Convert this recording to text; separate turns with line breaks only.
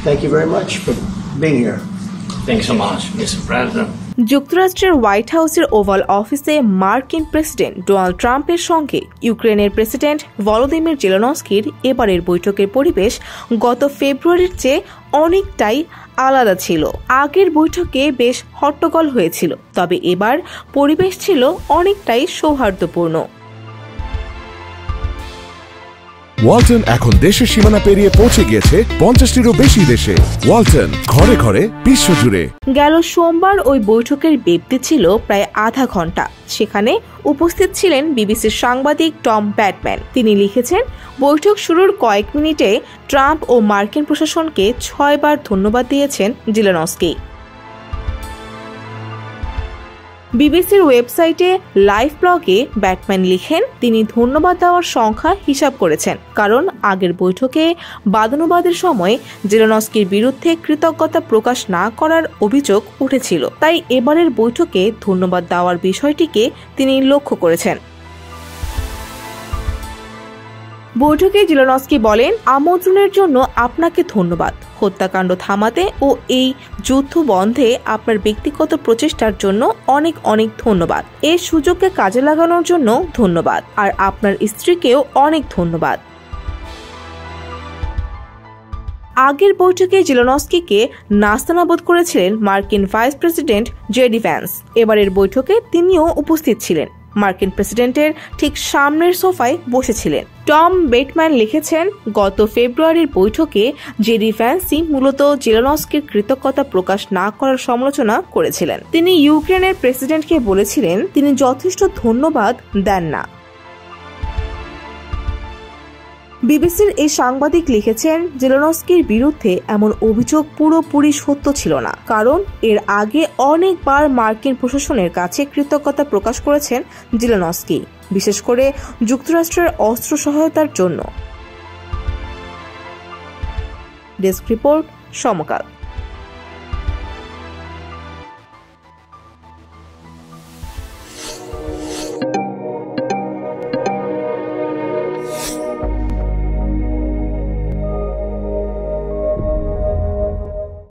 Thank you very much for being here.
Thanks so much, Mr. President.
যুক্তরাষ্ট্রের white হাউসের oval অফিসে মার্কিন president Donald ট্রাম্পের সঙ্গে ইউক্রেনের প্রেসিডেন্ট ভলোদিমির জেলেনস্কির এবারের বৈঠকের পরিবেশ গত ফেব্রুয়ারির চেয়ে অনেকটাই আলাদা ছিল। আগের বৈঠকে বেশ হট্টগোল হয়েছিল, তবে এবার পরিবেশ ছিল অনেকটাই সৌহার্দ্যপূর্ণ।
ওয়ালটন এখন দেশের সীমানা পেরিয়ে পৌঁছে গিয়েছে 50টিরও বেশি দেশে। ওয়ালটন, ঘরে ঘরে বিশ্বজুড়ে।
গেল সোমবার ওই বৈঠকের ব্যাপ্তি ছিল প্রায় আধা ঘন্টা। সেখানে উপস্থিত ছিলেন বিবিসির সাংবাদিক টম ব্যাটম্যান। তিনি লিখেছেন, বৈঠক শুরুর কয়েক মিনিটে ট্রাম্প ও মার্কিন প্রশাসনকে 6 বার ধন্যবাদ দিয়েছেন জেলেনস্কি। বিবিসির ওয়েবসাইটে লাইভ ব্লগে ব্যাটম্যান লিখেন, তিনি ধন্যবাদ দেওয়ার সংখ্যা হিসাব করেছেন, কারণ আগের বৈঠকে বাদানুবাদের সময় জেলেনস্কির বিরুদ্ধে কৃতজ্ঞতা প্রকাশ না করার অভিযোগ উঠেছিল। তাই এবারের বৈঠকে ধন্যবাদ দেওয়ার বিষয়টিকে তিনি লক্ষ্য করেছেন। বৈঠকে জেলেনস্কি বলেন, আমন্ত্রণের জন্য আপনাকে ধন্যবাদ। হত্যাকাণ্ড থামাতে ও এই যুদ্ধ বন্ধে আপনার ব্যক্তিগত প্রচেষ্টার জন্য অনেক অনেক ধন্যবাদ। এই সুযোগকে কাজে লাগানোর জন্য ধন্যবাদ, আর আপনার স্ত্রীকেও অনেক ধন্যবাদ। আগের বৈঠকে জেলেনস্কিকে নাস্তানাবুদ করেছিলেন মার্কিন ভাইস প্রেসিডেন্ট জেডি ভ্যান্স। এবারের বৈঠকে তিনিও উপস্থিত ছিলেন। মার্কিন প্রেসিডেন্টের ঠিক সামনের সোফায় বসেছিলেন। টম বেটম্যান লিখেছেন, গত ফেব্রুয়ারির বৈঠকে জেডি ভ্যান্সই মূলত জেলেনস্কির কৃতজ্ঞতা প্রকাশ না করার সমালোচনা করেছিলেন। তিনি ইউক্রেনের প্রেসিডেন্টকে বলেছিলেন তিনি যথেষ্ট ধন্যবাদ দেন না। বিবিসির এই সাংবাদিক লিখেছেন, জেলেনস্কির বিরুদ্ধে এমন অভিযোগ পুরোপুরি সত্য ছিল না, কারণ এর আগে অনেকবার মার্কিন প্রশাসনের কাছে কৃতজ্ঞতা প্রকাশ করেছেন জেলেনস্কি, বিশেষ করে যুক্তরাষ্ট্রের অস্ত্র সহায়তার জন্য। ডেস্ক রিপোর্ট, সমকাল।